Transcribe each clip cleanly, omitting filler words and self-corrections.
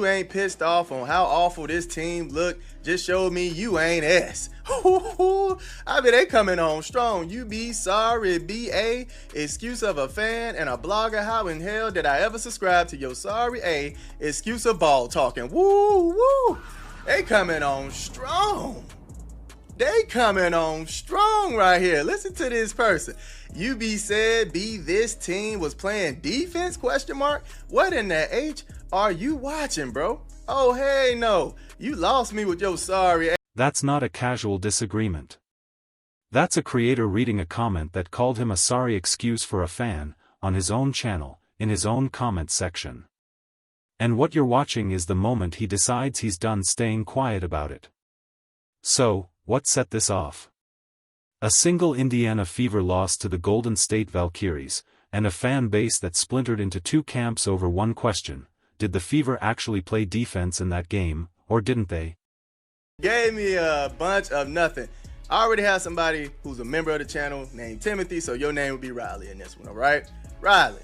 You ain't pissed off on how awful this team look, just showed me you ain't S. I mean, they coming on strong. You be sorry, B.A. Excuse of a fan and a blogger. How in hell did I ever subscribe to your sorry A? Excuse of ball talking. Woo, woo. They coming on strong. They coming on strong right here. Listen to this person. UB said, B, this team was playing defense, question mark? What in the H are you watching, bro? Oh, hey, no. You lost me with your sorry. That's not a casual disagreement. That's a creator reading a comment that called him a sorry excuse for a fan, on his own channel, in his own comment section. And what you're watching is the moment he decides he's done staying quiet about it. So, what set this off? A single Indiana Fever loss to the Golden State Valkyries, and a fan base that splintered into two camps over one question: did the Fever actually play defense in that game, or didn't they? Gave me a bunch of nothing. I already have somebody who's a member of the channel named Timothy, so your name would be Riley in this one, all right? Riley.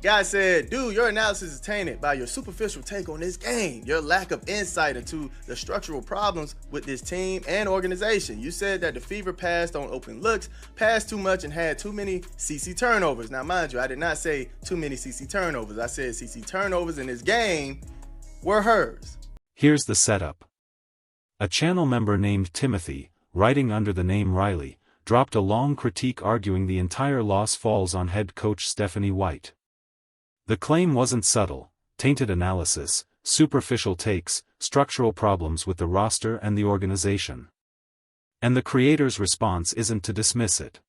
Guy said, dude, your analysis is tainted by your superficial take on this game, your lack of insight into the structural problems with this team and organization. You said that the Fever passed on open looks, passed too much, and had too many CC turnovers. Now, mind you, I did not say too many CC turnovers. I said CC turnovers in this game were hers. Here's the setup. A channel member named Timothy, writing under the name Riley, dropped a long critique arguing the entire loss falls on head coach Stephanie White. The claim wasn't subtle: tainted analysis, superficial takes, structural problems with the roster and the organization. And the creator's response isn't to dismiss it.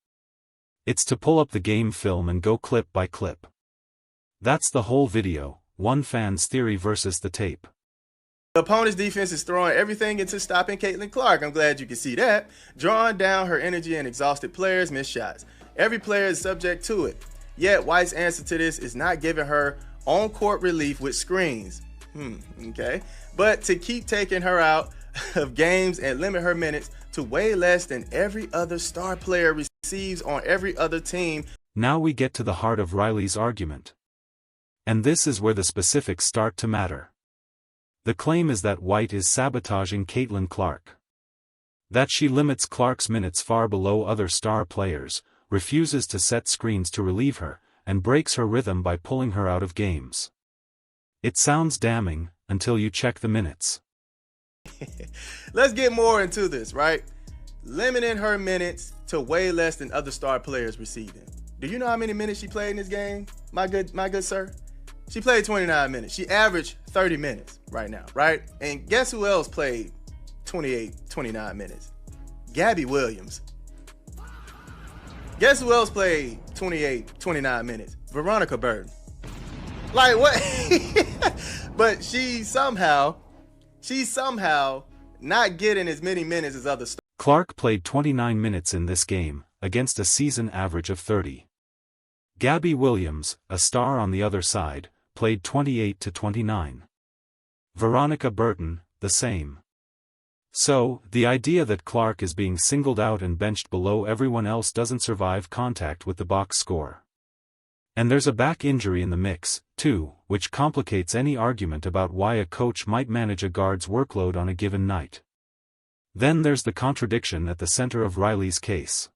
It's to pull up the game film and go clip by clip. That's the whole video, one fan's theory versus the tape. The opponent's defense is throwing everything into stopping Caitlin Clark. I'm glad you can see that. Drawing down her energy, and exhausted players miss shots. Every player is subject to it. Yet White's answer to this is not giving her on-court relief with screens. Okay. But to keep taking her out of games and limit her minutes to way less than every other star player receives on every other team. Now we get to the heart of Riley's argument. And this is where the specifics start to matter. The claim is that White is sabotaging Caitlin Clark. That she limits Clark's minutes far below other star players, refuses to set screens to relieve her, and breaks her rhythm by pulling her out of games. It sounds damning, until you check the minutes. Let's get more into this, right? Limiting her minutes to way less than other star players receiving. Do you know how many minutes she played in this game, my good sir? She played 29 minutes. She averaged 30 minutes right now, right? And guess who else played 29 minutes? Gabby Williams. Guess who else played 29 minutes? Veronica Burton. Like what? But she's somehow not getting as many minutes as other stars. Clark played 29 minutes in this game, against a season average of 30. Gabby Williams, a star on the other side, played 28 to 29. Veronica Burton, the same. So, the idea that Clark is being singled out and benched below everyone else doesn't survive contact with the box score. And there's a back injury in the mix, too, which complicates any argument about why a coach might manage a guard's workload on a given night. Then there's the contradiction at the center of Riley's case.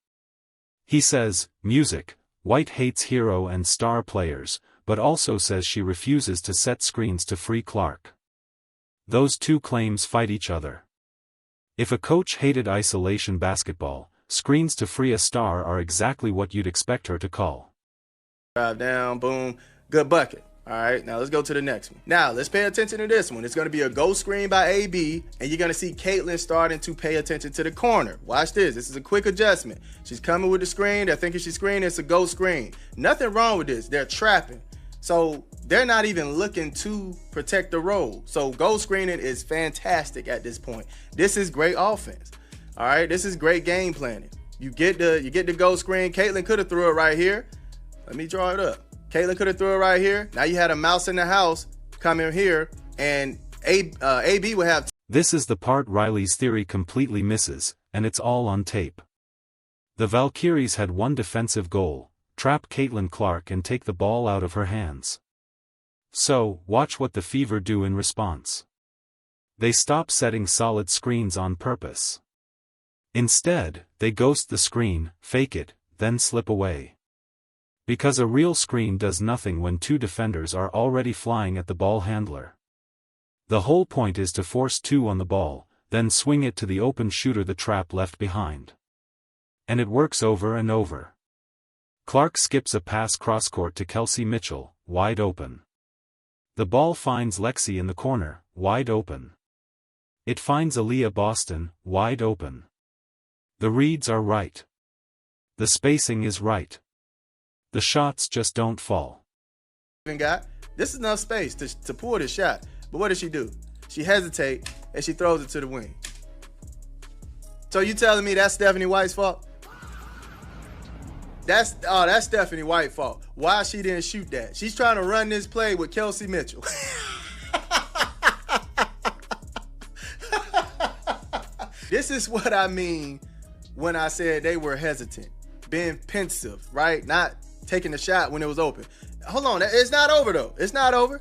He says, music, White hates hero and star players, but also says she refuses to set screens to free Clark. Those two claims fight each other. If a coach hated isolation basketball, screens to free a star are exactly what you'd expect her to call. Drive down, boom, good bucket. All right, now let's go to the next one. Now, let's pay attention to this one. It's going to be a ghost screen by AB, and you're going to see Caitlin starting to pay attention to the corner. Watch this. This is a quick adjustment. She's coming with the screen. They're thinking she's screening. It's a ghost screen. Nothing wrong with this. They're trapping. So they're not even looking to protect the roll. So ghost screening is fantastic at this point. This is great offense. All right, this is great game planning. You get the ghost screen. Caitlin could have threw it right here. Let me draw it up. Caitlin could have threw it right here. Now you had a mouse in the house come in here, and AB would have. This is the part Riley's theory completely misses, and it's all on tape. The Valkyries had one defensive goal: trap Caitlin Clark and take the ball out of her hands. So, watch what the Fever do in response. They stop setting solid screens on purpose. Instead, they ghost the screen, fake it, then slip away. Because a real screen does nothing when two defenders are already flying at the ball handler. The whole point is to force two on the ball, then swing it to the open shooter the trap left behind. And it works over and over. Clark skips a pass cross-court to Kelsey Mitchell, wide open. The ball finds Lexi in the corner, wide open. It finds Aaliyah Boston, wide open. The reads are right. The spacing is right. The shots just don't fall. This is enough space to pull the shot, but what does she do? She hesitates and she throws it to the wing. So you telling me that's Stephanie White's fault? That's Stephanie White's fault. Why she didn't shoot that? She's trying to run this play with Kelsey Mitchell. This is what I mean when I said they were hesitant, being pensive, right? Not taking the shot when it was open. Hold on, it's not over though. It's not over.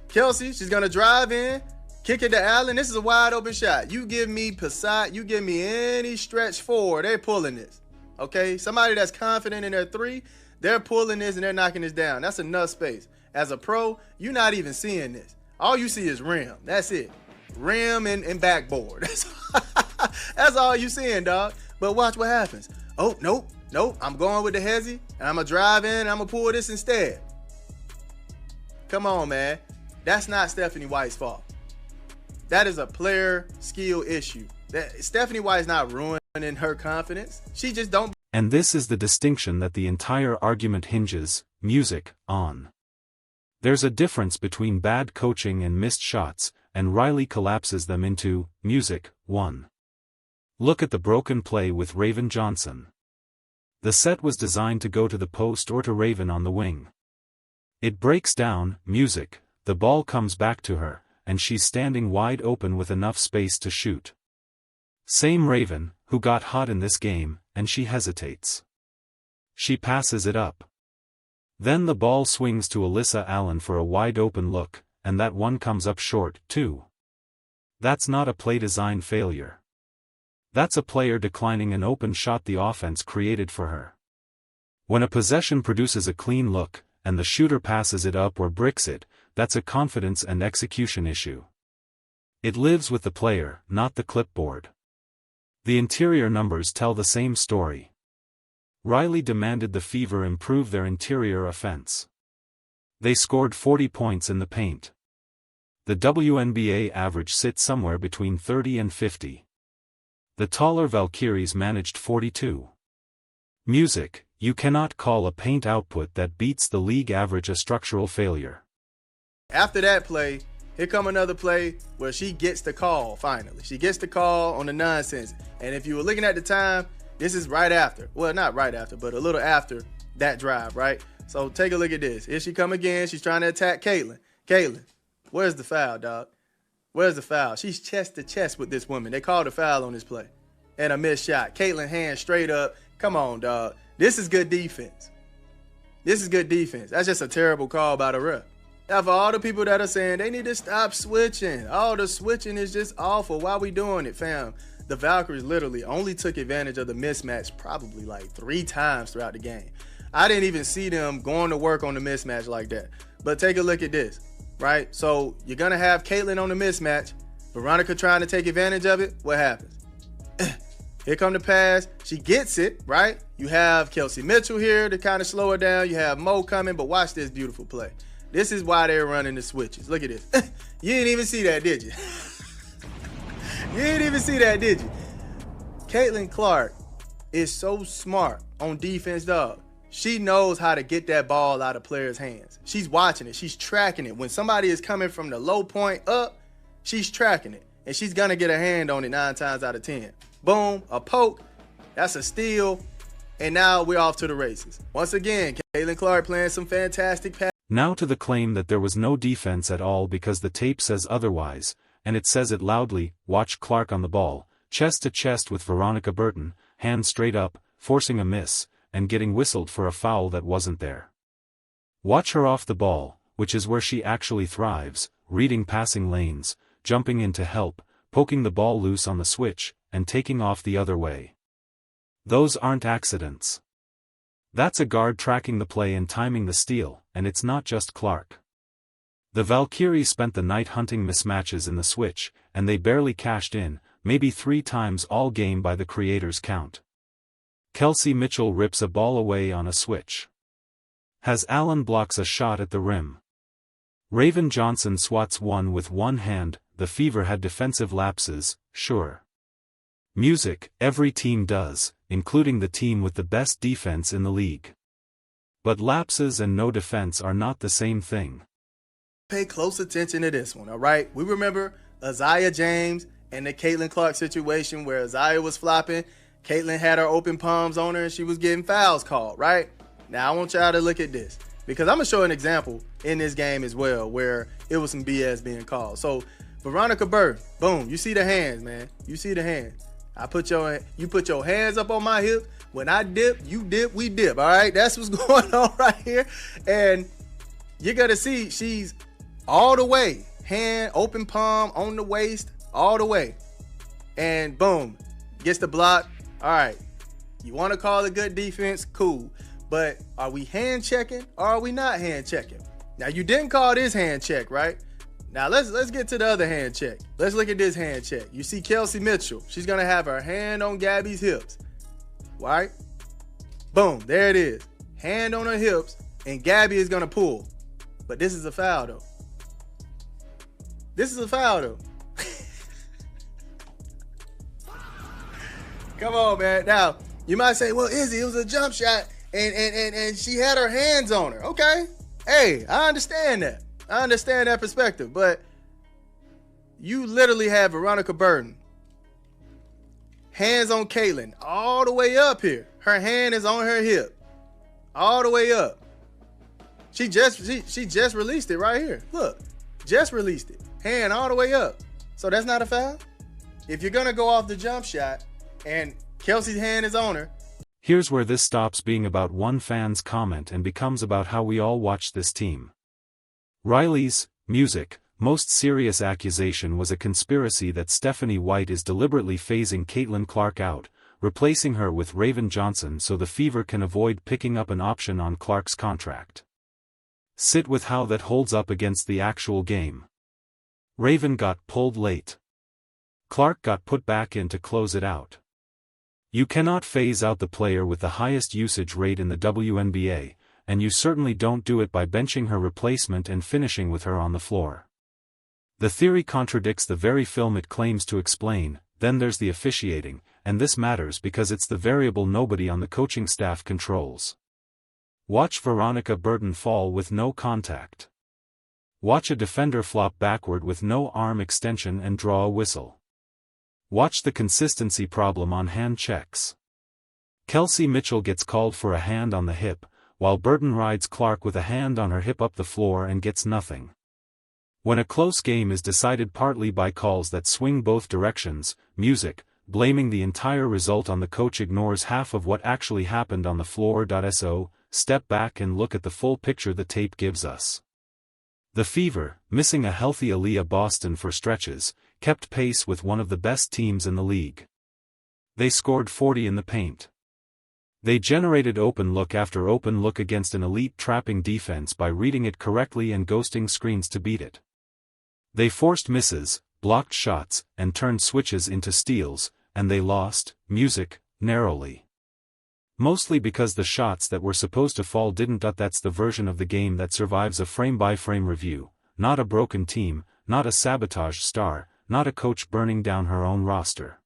Kelsey, she's gonna drive in, kick it to Allen. This is a wide open shot. You give me Passat, you give me any stretch forward, they're pulling this. Okay, somebody that's confident in their three, they're pulling this and they're knocking this down. That's enough space. As a pro, you're not even seeing this. All you see is rim. That's it. Rim and backboard. That's all you seeing, dog. But watch what happens. Oh, nope. I'm going with the hezzy, and I'm going to drive in, and I'm going to pull this instead. Come on, man. That's not Stephanie White's fault. That is a player skill issue. Stephanie White's not ruining her confidence. She just don't. And this is the distinction that the entire argument hinges, music, on. There's a difference between bad coaching and missed shots, and Riley collapses them into music, 1. Look at the broken play with Raven Johnson. The set was designed to go to the post or to Raven on the wing. It breaks down, music, the ball comes back to her, and she's standing wide open with enough space to shoot. Same Raven, who got hot in this game, and she hesitates. She passes it up. Then the ball swings to Alyssa Allen for a wide open look, and that one comes up short, too. That's not a play design failure. That's a player declining an open shot the offense created for her. When a possession produces a clean look, and the shooter passes it up or bricks it, that's a confidence and execution issue. It lives with the player, not the clipboard. The interior numbers tell the same story. Riley demanded the Fever improve their interior offense. They scored 40 points in the paint. The WNBA average sits somewhere between 30 and 50. The taller Valkyries managed 42. Music, you cannot call a paint output that beats the league average a structural failure. After that play, here come another play where she gets the call, finally. She gets the call on the nonsense. And if you were looking at the time, this is right after. Well, not right after, but a little after that drive, right? So take a look at this. Here she come again. She's trying to attack Caitlin. Caitlin, where's the foul, dog? Where's the foul? She's chest to chest with this woman. They called a foul on this play. And a missed shot. Caitlin hand straight up. Come on, dog. This is good defense. This is good defense. That's just a terrible call by the ref. Now, for all the people that are saying they need to stop switching. Oh, the switching is just awful. Why we doing it, fam? The Valkyries literally only took advantage of the mismatch probably like 3 times throughout the game. I didn't even see them going to work on the mismatch like that. But take a look at this, right? So you're going to have Caitlin on the mismatch. Veronica trying to take advantage of it. What happens? Here come the pass. She gets it, right? You have Kelsey Mitchell here to kind of slow her down. You have Mo coming, but watch this beautiful play. This is why they're running the switches. Look at this. You didn't even see that, did you? You didn't even see that, did you? Caitlin Clark is so smart on defense, dog. She knows how to get that ball out of players' hands. She's watching it. She's tracking it. When somebody is coming from the low point up, she's tracking it. And she's going to get a hand on it 9 times out of 10. Boom, a poke. That's a steal. And now we're off to the races. Once again, Caitlin Clark playing some fantastic passes. Now to the claim that there was no defense at all because the tape says otherwise, and it says it loudly. Watch Clark on the ball, chest to chest with Veronica Burton, hand straight up, forcing a miss, and getting whistled for a foul that wasn't there. Watch her off the ball, which is where she actually thrives, reading passing lanes, jumping in to help, poking the ball loose on the switch, and taking off the other way. Those aren't accidents. That's a guard tracking the play and timing the steal, and it's not just Clark. The Valkyries spent the night hunting mismatches in the switch, and they barely cashed in, maybe 3 times all game by the creators' count. Kelsey Mitchell rips a ball away on a switch. Has Allen blocks a shot at the rim. Raven Johnson swats one with one hand. The Fever had defensive lapses, sure. Music, every team does, including the team with the best defense in the league. But lapses and no defense are not the same thing. Pay close attention to this one, all right? We remember Isaiah James and the Caitlin Clark situation where Isaiah was flopping, Caitlin had her open palms on her and she was getting fouls called, right? Now I want y'all to look at this because I'm going to show an example in this game as well where it was some BS being called. So Veronica Burton, boom, you see the hands, man. You see the hands. You put your hands up on my hip. When I dip, you dip, we dip, all right? That's what's going on right here. And you're going to see she's all the way, hand, open palm, on the waist, all the way. And boom, gets the block. All right, you want to call it good defense? Cool. But are we hand checking or are we not hand checking? Now, you didn't call this hand check, right? Now, let's get to the other hand check. Let's look at this hand check. You see Kelsey Mitchell. She's going to have her hand on Gabby's hips, right? Boom, there it is. Hand on her hips, and Gabby is going to pull. But this is a foul, though. This is a foul, though. Come on, man. Now, you might say, well, Izzy, it was a jump shot, and she had her hands on her. Okay. Hey, I understand that. I understand that perspective, but you literally have Veronica Burton, hands on Caitlin, all the way up here. Her hand is on her hip, all the way up. She just released it right here. Look, just released it, hand all the way up. So that's not a foul? If you're gonna go off the jump shot and Kelsey's hand is on her. Here's where this stops being about one fan's comment and becomes about how we all watch this team. Riley's music, most serious accusation was a conspiracy that Stephanie White is deliberately phasing Caitlin Clark out, replacing her with Raven Johnson so the Fever can avoid picking up an option on Clark's contract. Sit with how that holds up against the actual game. Raven got pulled late. Clark got put back in to close it out. You cannot phase out the player with the highest usage rate in the WNBA, and you certainly don't do it by benching her replacement and finishing with her on the floor. The theory contradicts the very film it claims to explain. Then there's the officiating, and this matters because it's the variable nobody on the coaching staff controls. Watch Veronica Burton fall with no contact. Watch a defender flop backward with no arm extension and draw a whistle. Watch the consistency problem on hand checks. Kelsey Mitchell gets called for a hand on the hip, while Burton rides Clark with a hand on her hip up the floor and gets nothing. When a close game is decided partly by calls that swing both directions, music, blaming the entire result on the coach ignores half of what actually happened on the floor. So, step back and look at the full picture the tape gives us. The Fever, missing a healthy Aaliyah Boston for stretches, kept pace with one of the best teams in the league. They scored 40 in the paint. They generated open look after open look against an elite trapping defense by reading it correctly and ghosting screens to beat it. They forced misses, blocked shots, and turned switches into steals, and they lost, music, narrowly. Mostly because the shots that were supposed to fall didn't. That's the version of the game that survives a frame-by-frame review, not a broken team, not a sabotaged star, not a coach burning down her own roster.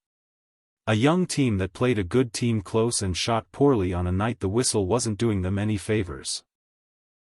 A young team that played a good team close and shot poorly on a night the whistle wasn't doing them any favors.